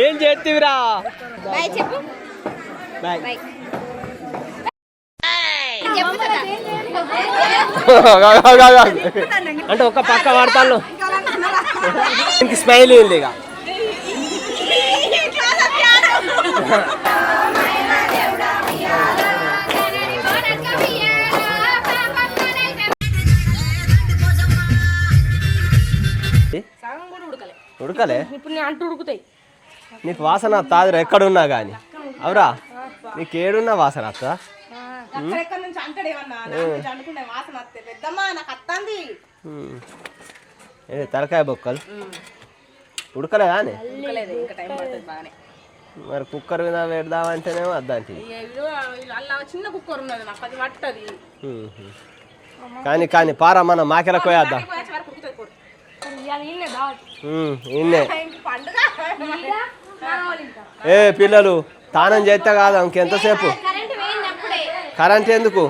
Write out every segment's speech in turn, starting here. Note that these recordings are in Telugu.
ఏం చేతివిరా? బాయ్ చెప్పు. బాయ్. అంటే ఒక పక్క వాడతాను ఇంక స్మైల్ ఉంది ఇక. ఉడకలే ఇప్పుడు నేను అంటూ ఉడుకుతాయి. నీకు వాసన తాదురా ఎక్కడున్నా కానీ. అవురా నీకు ఏడున్నా వాసన అత్త. తలకాయ బొక్కలు ఉడకలే కానీ మరి కుక్కర్ మీద పెడదామంటేనేమో అద్దాంటి. కానీ కానీ పారా మనం మాకెలా పోయేద్దాం. ఏ పిల్లలు తానం చేస్తే కాదు ఇంకెంతసేపు. కరెంట్ ఎందుకు?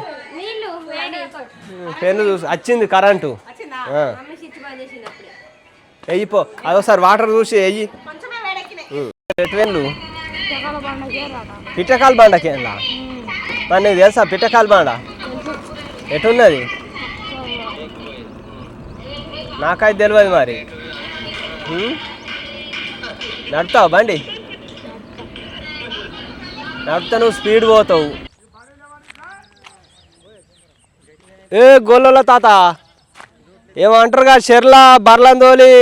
పెన్ను చూసి వచ్చింది కరెంటు. వెయ్యిపో అదొకసారి వాటర్ చూసి వెయ్యి. ఎటువెళ్ళు పిట్టకాల బండకేలా మరి నీకు తెలుసా పిట్టకాల బండ ఎటున్నది? నాకైతే తెలియదు మరి. నడుతావు బండి? నడుపుతా నువ్వు స్పీడ్ పోతావు. ఏ గొల్ల తాత ఏమంటారుగా చెర్ల బర్లను తోలి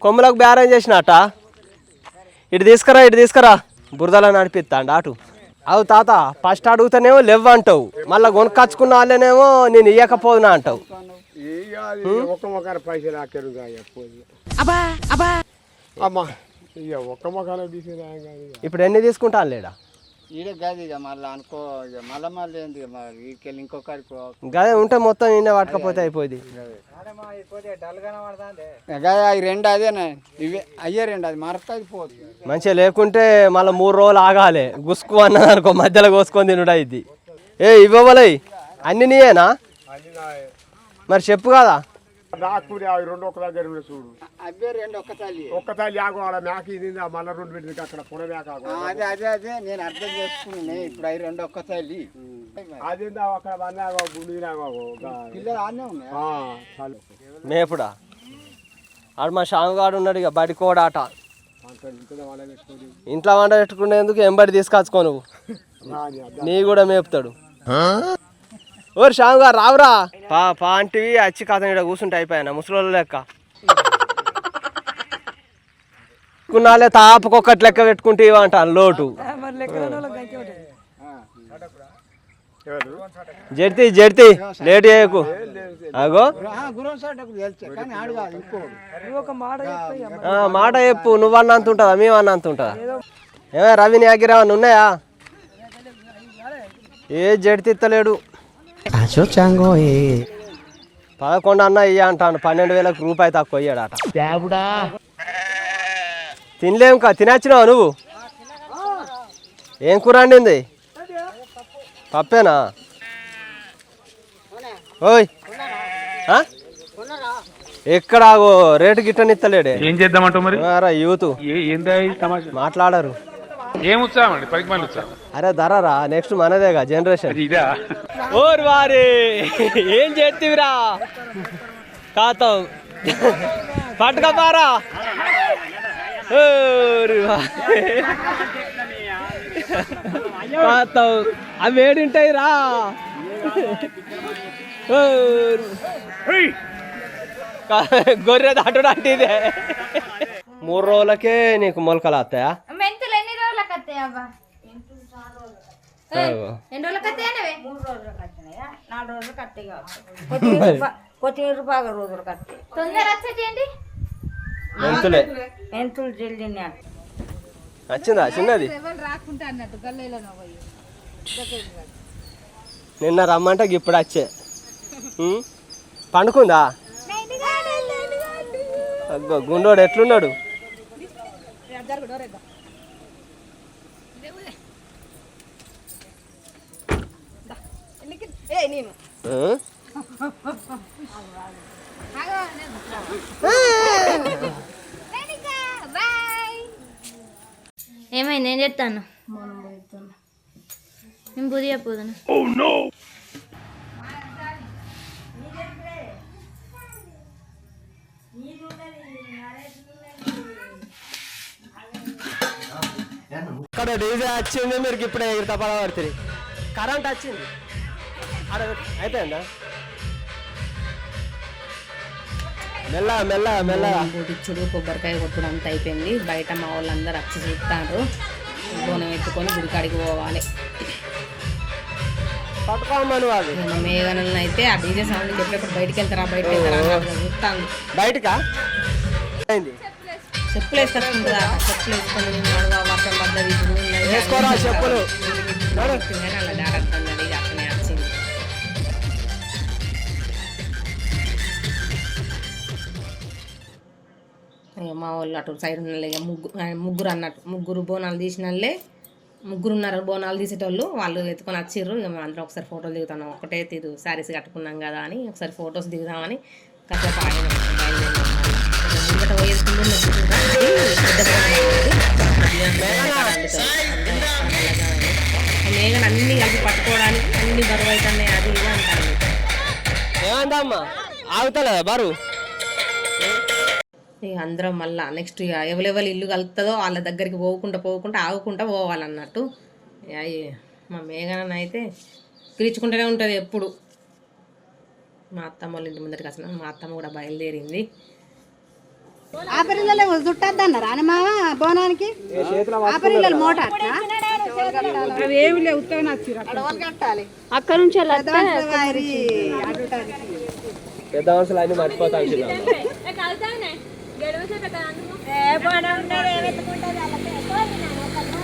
కొమ్ములకు బేరం చేసినట్ట. ఇటు తీసుకురా బురదలో నడిపిస్తాండి అటు. అవు తాత ఫస్ట్ అడుగుతానేమో లేవు అంటావు, మళ్ళీ కొనుక్కొచ్చుకున్న వాళ్ళనేమో నేను ఇయ్యకపోదునా అంటావు. ఇప్పుడు ఎన్ని తీసుకుంటాను లేడా? గదే ఉంటే మొత్తం నిన్నే పట్టకపోతే అయిపోయింది. రెండు అదేనా ఇవి అయ్యే రెండు అది మరకది పోదు. మంచిగా లేకుంటే మళ్ళీ 3 రోజులు ఆగాలి. గుసుకు అన్నది అనుకో మధ్యలో కోసుకొని తినుడు అయింది. ఏ ఇవ్వలే అన్ని నీయేనా? మరి చెప్పు కదా. నాకు రెండు ఒక దగ్గర చూడు. అదే రెండు ఒక్క తల్లి ఆగోవాల మేక ఇది మళ్ళీ 2 పెట్టింది అక్కడ పున మేక. అదే నేను అర్థం చేసుకున్నాను. ఇప్పుడు అవి రెండు ఒక్క తల్లి అది అక్కడ పిల్లలు ఆనే ఉన్నాయి. మేపుడా ఆడు మా షాంగాడు ఉన్నాడు ఇక బడి కోడాట. ఇంట్లో వంట పెట్టుకునేందుకు ఎంబడి తీసుకొచ్చుకో నువ్వు. నీ కూడా మేపుతాడు. ఓరి షాంగా రావురా పా అంటివి వచ్చి కథ ఇక్కడ కూర్చుంటే అయిపోయాను ముసలి లెక్క. కున్నాలే తాపకొక్కటి లెక్క పెట్టుకుంటే ఇవ్వంటాను లోటు. జడితి లేట్ చేయకు. అగో మాట చెప్పు. నువ్వన్నంత ఉంటుందా మేమన్నంత ఉంటుందా? ఏమే రవిని ఆగిరావని ఉన్నాయా? ఏ జడితిత్తలేడు. 11 అన్న ఇయ్య అంటాను. 12,000 రూపాయి తక్కువ ఇయ్యాడట. తినలేం కా తినచ్చినావా నువ్వు? ఏం కూర వండింది? పప్పేనా? ఓయ్ ఎక్కడ రేటు గిట్టనిత్తలేడే. ఏం చేద్దామంటావు మరి? యూత్ మాట్లాడరు. ఏం ఉత్సాహం అండి? పరిమాణ ఉత్సాహం. అరే ధరరా నెక్స్ట్ మనదేగా జనరేషన్. ఓరి వారి ఏం చేతివిరా? కాతం పట్టుకపోరా. కాతం అవి ఏడింటాయి రా. గొర్రె దాటుడు అంటే ఇదే. 3 రోజులకే నీకు మొలకలు వస్తాయా? మెంతులు ఎన్ని రోజులకు వస్తాయి అబ్బా? ఎన్ని రోజులకు వస్తాయి? 3 రోజులకు వస్తున్నాయా? 4 రోజులకు వస్తాయి కావచ్చు. కొత్తిమీర బాగా రోజులకు వస్తాయి. తొందర వచ్చేయండి. మెంతులు జల్దీ వచ్చిందా చిన్నది? రాకుంటా అన్నట్టు గల్లీలో నిన్న రమ్మంటే ఇప్పుడు వచ్చే. పండుకుందా? గుండోడు ఎట్లున్నాడు? ఏమైంది? ఏం చెప్తాను? నేను బుద్ధి చెప్పదును. ఇక్కడ డీజే వచ్చింది, మీరు ఇప్పుడే ఎగిరిత పడబడుతుంది. కరెంట్ వచ్చింది అక్కడ అయిపోయిందా? మెల్ల మెల్ల మెల్ల పూటిచ్చుడు కొబ్బరికాయ కొట్టుడు అంతా అయిపోయింది. బయట మా వాళ్ళందరూ వచ్చి చూస్తారు. బోనం ఎత్తుకొని గుడికాడికి పోవాలి. పట్టుకోమను అది. మా మేఘనలను అయితే ఆ డీజే సౌండ్ ఎప్పుడెప్పుడు బయటికి వెళ్తారా చూస్తాను. బయటకా చెప్పులు వేసుకొచ్చుకుంటుందా? చెప్పులు వేసుకొని వర్షం పడ్డది వేసుకోరా చెప్పులు. అలా జాగ్రత్త అన్నది అక్కనే వచ్చింది. మా వాళ్ళు అటు సైడ్ ఉన్న ముగ్గురు అన్నట్టు ముగ్గురు బోనాలు తీసిన వాళ్ళే ముగ్గురున్నారు. బోనాలు తీసేటోళ్ళు వాళ్ళు ఎత్తుకొని వచ్చిర్రు. ఇక అందరం ఒకసారి ఫోటోలు దిగుతాం. ఒకటే తీరు శారీస్ కట్టుకున్నాం కదా అని ఒకసారి ఫొటోస్ దిగుదామని కాసేపు ఆయన ముంగట పోయేసుకుంటూ మేఘన అన్ని కలిపి పట్టుకోవడానికి అన్ని బరువు అవుతున్నాయి అది ఇది అంటారు. ఏమందమ్మా ఆగుతలే బరు. ఇక అందరం మళ్ళీ నెక్స్ట్ ఇక ఎవరెవరు ఇల్లు కలుగుతుందో వాళ్ళ దగ్గరికి పోకుండా ఆగుకుంటా పోవాలన్నట్టు. మా మేఘన అయితే పిలుచుకుంటూనే ఉంటుంది ఎప్పుడు. మా అత్తమ్మ వాళ్ళ ఇంటి ముందరికి వచ్చిన మా అత్తమ్మ కూడా బయలుదేరింది. ఆ పిల్లలు చుట్టద్దన్నారు అని మా బోనానికి ఆ పిల్లలు మోట అవేమి లేవు కట్టాలి అక్కడ నుంచి పెద్ద మనుషులు అన్ని మర్చిపోతాను.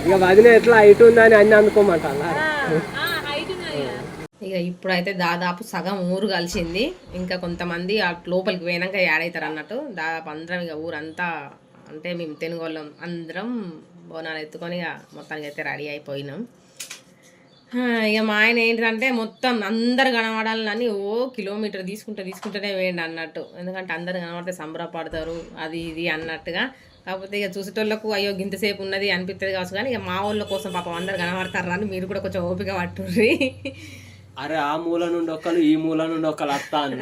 ఇక వదిన ఎట్లా హైట్ ఉందని అన్ని అందుకోమంటా. ఇక ఇప్పుడైతే దాదాపు సగం ఊరు కలిసింది. ఇంకా కొంతమంది లోపలికి పోయినాక యాడ్ అవుతారు అన్నట్టు. దాదాపు అందరం ఇక ఊరంతా అంటే మేము తెలుగు వాళ్ళం అందరం బోనాలు ఎత్తుకొని ఇక మొత్తానికి అయితే రెడీ అయిపోయినాం. ఇక మా ఆయన ఏంటంటే మొత్తం అందరు కనబడాలని కిలోమీటర్ తీసుకుంటూనే వేయండి అన్నట్టు. ఎందుకంటే అందరు కనబడితే సంబరపడతారు అది ఇది అన్నట్టుగా. కాకపోతే ఇక చూసేటోళ్ళకు అయ్యో గింతసేపు ఉన్నది అనిపిస్తుంది కావచ్చు. కానీ ఇక మా వాళ్ళ కోసం పాపం అందరు కనబడతారు అని మీరు కూడా కొంచెం ఓపిక పట్టుర్రి. అరే ఆ మూల నుండి ఒకరు ఈ మూల నుండి ఒకరు వస్తాను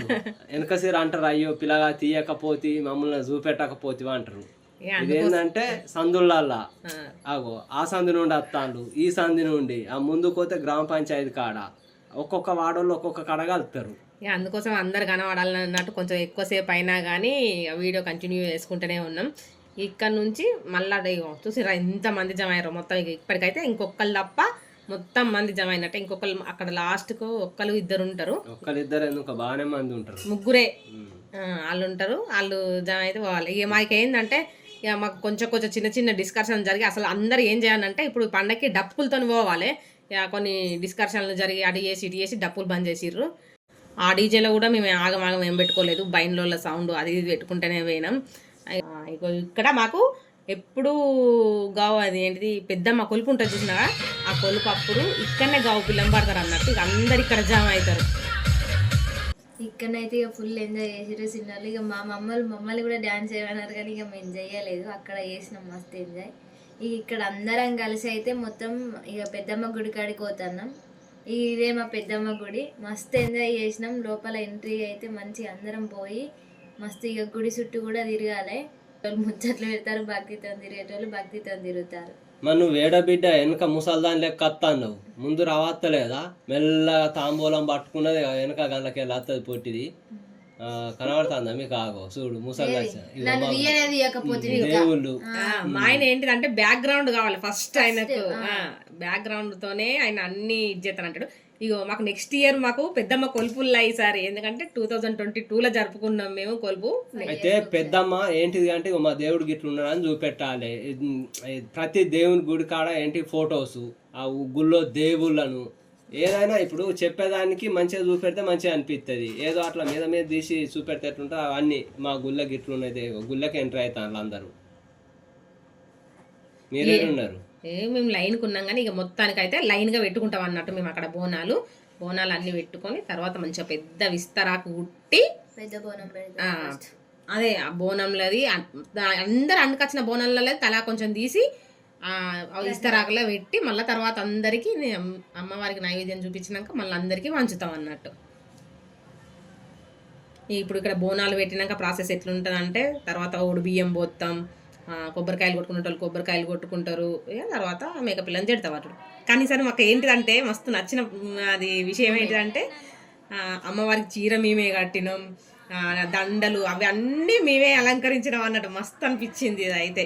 వెనకసిరు అంటారు. అయ్యో పిల్లగా తీయకపోతే మమ్మల్ని చూపెట్టకపోతే అంటారు. ఇదేంటంటే సందులల్లా అగో ఆ సందు నుండి వస్తాను ఈ సంది నుండి ఆ ముందుకు పోతే గ్రామ పంచాయతీ కాడ ఒక్కొక్క వాడోళ్ళు ఒక్కొక్క కాడ కలుపుతారు. ఇక అందుకోసం అందరు కనబడాలని అన్నట్టు కొంచెం ఎక్కువసేపు అయినా కానీ వీడియో కంటిన్యూ చేసుకుంటూనే ఉన్నాం. ఇక్కడ నుంచి మళ్ళీ చూసిరా ఎంతమంది జమ అయ్యారు మొత్తం. ఇప్పటికైతే ఇంకొకళ్ళు తప్ప మొత్తం మంది జమ అయినట్టే. ఇంకొకళ్ళు అక్కడ లాస్ట్కు ఒక్కరు ఇద్దరు ఉంటారు. ఒక్కరిద్దరు ఎందుకు బాగానే మంది ఉంటారు. ముగ్గురే వాళ్ళు ఉంటారు. వాళ్ళు జమ అయితే పోవాలి. ఇక మాకు ఏంటంటే ఇక మాకు కొంచెం చిన్న చిన్న డిస్కషన్ జరిగి అసలు అందరు ఏం చేయాలంటే ఇప్పుడు పండగకి డప్పులతో పోవాలి. ఇక కొన్ని డిస్కషన్లు జరిగి అటు చేసి ఇటు చేసి డప్పులు బంద్ చేసిర్రు. ఆ డీజేలో కూడా మేము ఆగమాగం ఏం పెట్టుకోలేదు. బైన్లోళ్ళ సౌండ్ అది ఇది పెట్టుకుంటూనే పోయినాం. ఇక్కడ మాకు ఎప్పుడు గావు అది ఏంటిది పెద్దమ్మ కొలుపు ఉంటుంది చూసినావా ఆ కొలుపు అప్పుడు ఇక్కడనే గావు పిల్లం పడతారు అన్నట్టు. ఇక అందరు ఇక్కడ జామ అవుతారు. ఇక్కడనైతే ఇక ఫుల్ ఎంజాయ్ చేసిరు సినిమాలు. ఇక మా మమ్మల్ని కూడా డ్యాన్స్ చేయమన్నారు కానీ ఇక మేము చేయలేదు. అక్కడ చేసినాం మస్తు ఎంజాయ్. ఇక ఇక్కడ అందరం కలిసి అయితే మొత్తం ఇక పెద్దమ్మ గుడి కాడికి పోతున్నాం. ఇదే మా పెద్దమ్మ గుడి. మస్తు ఎంజాయ్ చేసినాం. లోపల ఎంట్రీ అయితే మంచి అందరం పోయి మస్తు ఇక గుడి చుట్టూ కూడా తిరగాలి. ముచ్చట్లు పెడతారు. భక్తితో తిరిగేటోళ్ళు భక్తితో తిరుగుతారు. మరి నువ్వు వేడబిడ్డ వెనక ముసల్దాని లెక్క వస్తాను ముందు రావత్తలేదా? మెల్లగా తాంబూలం పట్టుకున్నది వెనక గంటలకి వెళ్ళి వస్తుంది పొట్టిది కనబడుతుందా మీకు? ఆగో చూడు ముసల్దా దేవుళ్ళు. మా ఆయన ఏంటిదంటే బ్యాక్గ్రౌండ్ కావాలి ఫస్ట్ ఆయనకు. బ్యాక్గ్రౌండ్ తోనే ఆయన అన్ని ఇచ్చేస్తానంటాడు. ఇగో మాకు నెక్స్ట్ ఇయర్ మాకు పెద్దమ్మ కొలుపుల్లో ఈసారి ఎందుకంటే 2022లో జరుపుకున్నాం మేము కొలుపు. అయితే పెద్దమ్మ ఏంటిది అంటే మా దేవుడు గిట్లు ఉన్నాడని చూపెట్టాలి. ప్రతి దేవుని గుడి కాడ ఏంటి ఫొటోస్ ఆ గుళ్ళో దేవుళ్ళను ఏదైనా ఇప్పుడు చెప్పేదానికి మంచిగా చూపెడితే మంచిగా అనిపిస్తుంది. ఏదో అట్లా మీద మీద తీసి చూపెడితే ఎట్లుంటారు అవన్నీ మా గుళ్ళ గిట్లు ఉన్నాయి. గుళ్ళకి ఎంటర్ అవుతాను అందరూ. మీరేడున్నారు? మేము లైన్కి ఉన్నాం కానీ ఇక మొత్తానికి అయితే లైన్గా పెట్టుకుంటాం అన్నట్టు. మేము అక్కడ బోనాలు అన్నీ పెట్టుకొని తర్వాత మంచిగా పెద్ద విస్తరాకు కుట్టి పెద్ద బోనం అదే ఆ బోనంలోది అందరు అండుకొచ్చిన బోనంలో తలా కొంచెం తీసి ఇస్తరాకులో పెట్టి మళ్ళీ తర్వాత అందరికీ అమ్మవారికి నైవేద్యం చూపించినాక మళ్ళీ అందరికీ వంచుతాం అన్నట్టు. ఇప్పుడు ఇక్కడ బోనాలు పెట్టినాక ప్రాసెస్ ఎట్లుంటుందంటే తర్వాత ఓడి బియ్యం పోతాం, కొబ్బరికాయలు కొట్టుకునే కొబ్బరికాయలు కొట్టుకుంటారు, ఇక తర్వాత మేకపిల్లని తిడతారు. కానీ సరే మాకు ఏంటిదంటే మస్తు నచ్చిన అది విషయం ఏంటిదంటే అమ్మవారికి చీర మేమే కట్టినాం, దండలు అవి అన్నీ మేమే అలంకరించినాం అన్నట్టు మస్తు అనిపించింది. ఇది అయితే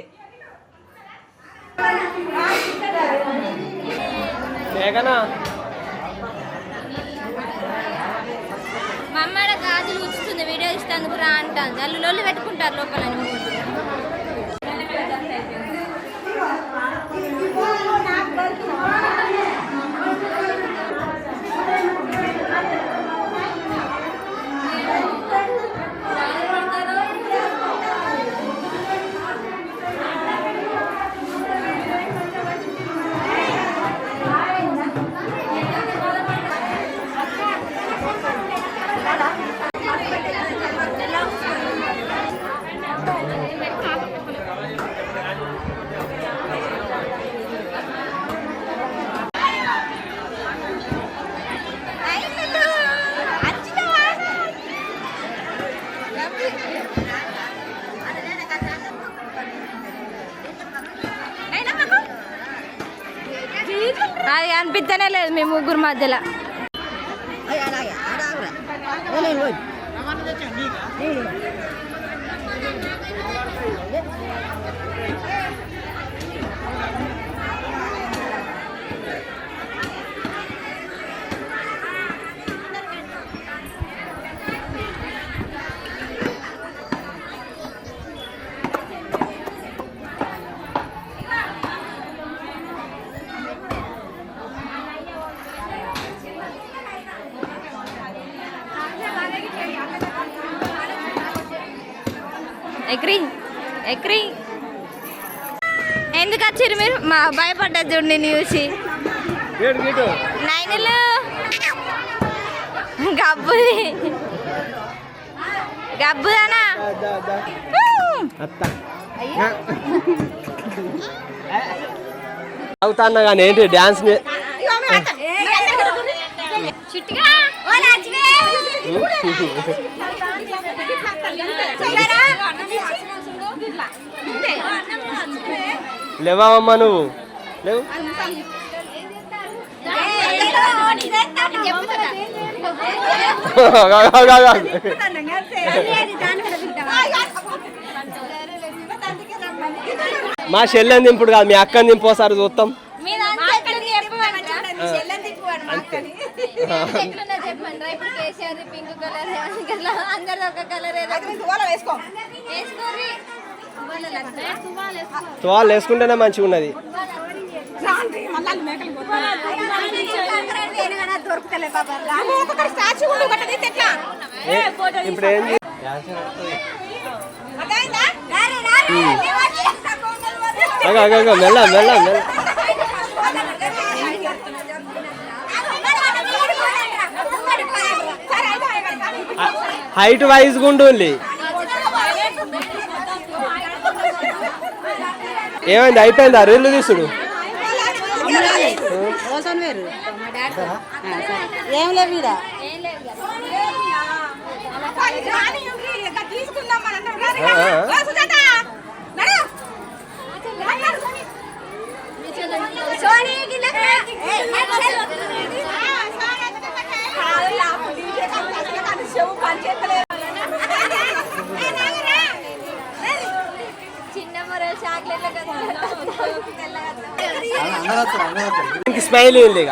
మా అమ్మ గాజులు ఉచ్చుతుంది, వీడియో ఇస్తాను రా అంటాను. వాళ్ళు లొల్లి పెట్టుకుంటారు లోపల. అది అనిపిస్తేనే లేదు మీ ముగ్గురు మధ్యలో. ఎక్రీ ఎందుకు వచ్చారు మీరు? మా భయపడ్డది చూడండి చూసి. నైన్లు గబ్బుదానా అవుతాన్నా కానీ ఏంటి డ్యాన్స్ లేవమ్మా నువ్వు లేవు. మా చెల్లెని దింపుడు కాదు, మీ అక్కని దింపోసారి చూస్తాం. తువాలు వేసుకుంటేనే మంచిగా ఉన్నది. ఇప్పుడు ఏంటి మెల్ల మెల్ల మెల్ల హైట్ వైజ్ గుండు. ఏమైంది? అయిపోయిందా రీళ్ళు తీసుడు? ఏం లేవు స్మైల్ ఇక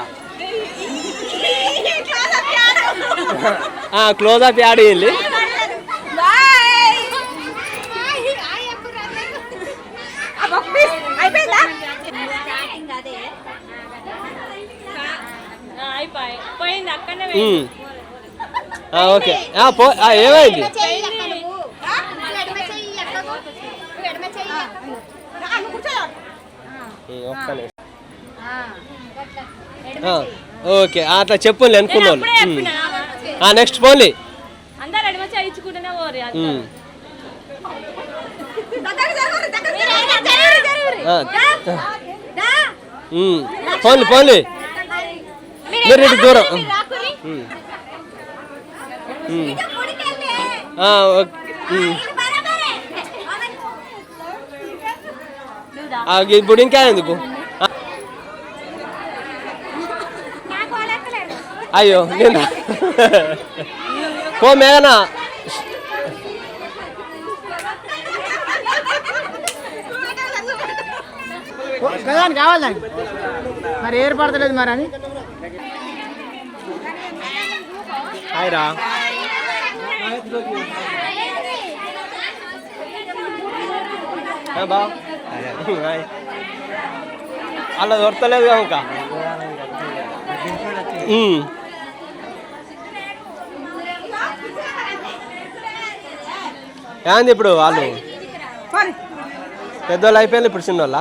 క్లోజ్అప్ యాడ్ ఇల్లి. ఓకే ఏమైంది? ఓకే అట్లా చెప్పండి అనుకున్నాను. నెక్స్ట్ పోన్లీ. పోన్లే పోన్లే మీరు ఇటు దూరం ఇప్పుడు ఇంకా ఎందుకు అయ్యో నేను పో మేఘనా కదా కావాలని మరి ఏర్పడతలేదు మరి అని హాయ్రా బా అలా దొరకలేదు ఇంకా ఏంది ఇప్పుడు వాళ్ళు పెద్దోళ్ళు అయిపోయింది ఇప్పుడు చిన్నోళ్ళ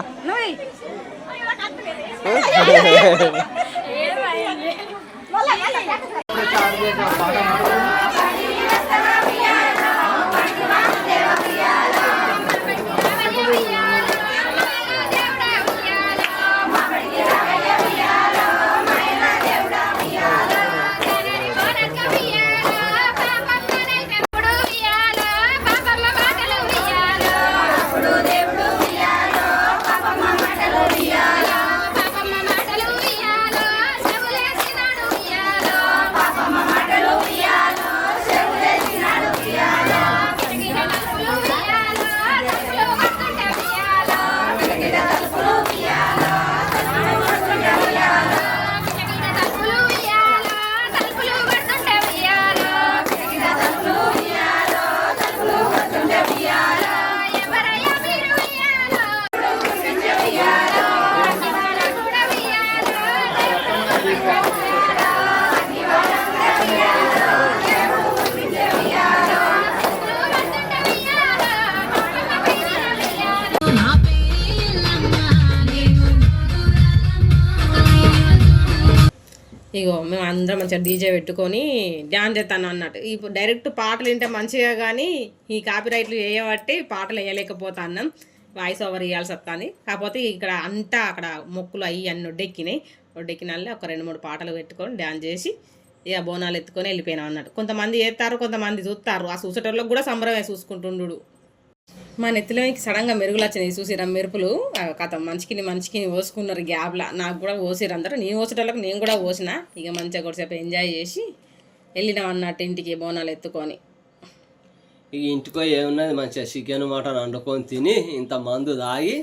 ఇగో మేము అందరం మంచిగా డీజే పెట్టుకొని డ్యాన్స్ చేస్తాను అన్నట్టు ఇప్పుడు డైరెక్ట్ పాటలు వింటే మంచిగా కానీ ఈ కాపీరైట్లు వేయబట్టి పాటలు వేయలేకపోతా అన్నాం వాయిస్ ఓవర్ ఇవ్వాల్సి వస్తుంది కాకపోతే ఇక్కడ అంతా అక్కడ మొక్కులు అయ్యి అన్ని ఒడ్డెక్కిన వాళ్ళే ఒక 2-3 పాటలు పెట్టుకొని డ్యాన్స్ చేసి ఇక బోనాలు ఎత్తుకొని వెళ్ళిపోయినాం అన్నట్టు కొంతమంది వేస్తారు కొంతమంది చూస్తారు ఆ చూసేటోళ్ళకి కూడా సంబరమే చూసుకుంటుండు మా నెత్తిలోకి సడన్గా మెరుగులు వచ్చినాయి చూసిరా మెరుపులు కథ మంచికిని పోసుకున్నారు గ్యాప్లా నాకు కూడా పోసిరు అందరూ నేను పోసేటోళ్ళకి నేను కూడా పోసిన ఇక మంచిగా కొద్దిసేపు ఎంజాయ్ చేసి వెళ్ళినాం అన్నట్టు ఇంటికి బోనాలు ఎత్తుకొని ఇక ఇంటికో ఏమున్నది మంచిగా చికెన్ మటన్ వండుకొని తిని ఇంత మందు తాగి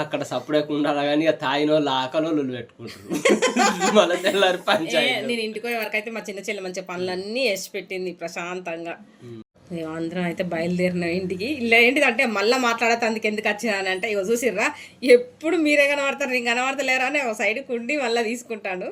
అక్కడ సపరేట్ ఉండాలి కానీ ఇక తాగిన వాళ్ళు ఆకలోళ్ళు పెట్టుకుంటారు మళ్ళీ తెల్లారి పంచాయతీ నేను ఇంటికి పోయే వరకైతే మా చిన్న చెల్లి మంచిగా పనులన్నీ వేసి పెట్టింది ప్రశాంతంగా అందరం అయితే బయలుదేరినాం ఇంటికి ఇలా ఏంటిది అంటే మళ్ళీ మాట్లాడేందుకు ఎందుకు వచ్చినానంటే ఇక చూసిర్రా ఎప్పుడు మీరే కనబడతారు నేను కనబడతలేరా అని ఒక సైడ్కి ఉండి మళ్ళీ తీసుకుంటాను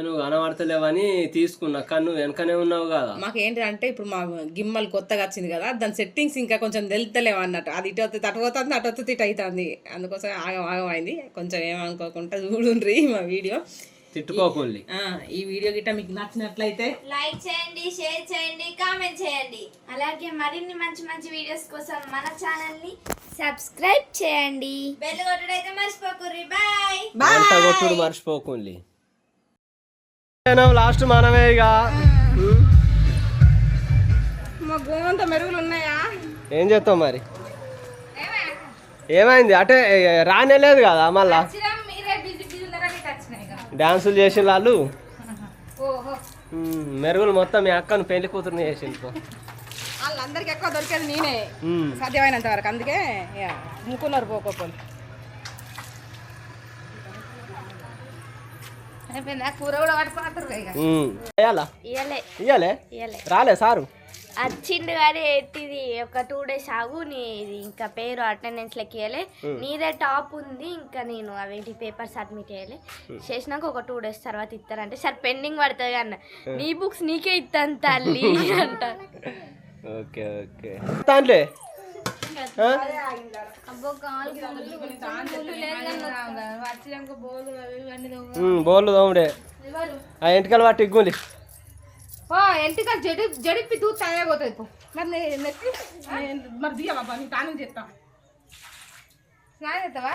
నువ్వు కనబడతలేవని తీసుకున్నా కానీ నువ్వు వెనకనే ఉన్నావు కదా మాకు ఏంటంటే ఇప్పుడు మా గిమ్మల్ కొత్తగా వచ్చింది కదా దాని సెట్టింగ్స్ ఇంకా కొంచెం తెలుతలేవు అన్నట్టు అది ఇటు వస్తే అటు పోతుంది అటు వస్తే ఇటు అవుతుంది అందుకోసం ఆగం అయింది కొంచెం ఏమనుకోకుండా చూడుండ్రి మా వీడియో తిట్టుకోకండి ఈ వీడియో గిట్ట మీకు నచ్చినట్లయితే లైక్ చేయండి షేర్ చేయండి కామెంట్ చేయండి అలాగే మరిన్ని మంచి మంచి వీడియోస్ కోసం మన ఛానల్ ని సబ్స్క్రైబ్ చేయండి బెల్ కొట్టడైతే మర్చిపోకుర్రి బాయ్ గంట కొట్టుడు మర్చిపోకండి లాస్ట్ మనమే ఇక మా గోంత మెరుగులు ఉన్నాయా ఏం చేస్తావు మరి ఏమైంది అంటే రానేలేదు కదా మళ్ళా డాన్సులు చేసిన వాళ్ళు మెరుగులు మొత్తం మీ అక్కను పెళ్లి కూతురుని చేసిండు వాళ్ళందరికి ఎక్కువ దొరికేది నేనే సాధ్యమైనంత వరకు అందుకే ముక్కున్నారు పోకోపోలు కూర కూడా పట్టుకుంటారు ఇయ్యాలే రాలే సారు వచ్చిండు కానీ ఎట్టిది ఒక 2 days ఆగు ఇంకా పేరు అటెండెన్స్ లెక్క ఇవ్వలే నీదే టాప్ ఉంది ఇంకా నేను అవేంటి పేపర్ సబ్మిట్ చేయాలి చేసినాక ఒక 2 days తర్వాత ఇస్తారంటే సార్ పెండింగ్ పడుతుంది అన్న నీ బుక్స్ నీకే ఇస్తాను తల్లి అంట ఓకే ఓకే తాన్లే బోర్లు తోముడే ఆ ఇంటికల్ వాటి ఇగ్గుంది ఎంటికలు జడిపి దూత్ తయారైపోతుంది మరి నెత్తి మరి దియ్య బాబా నీ తాను చెప్తా స్నానం చేస్తావా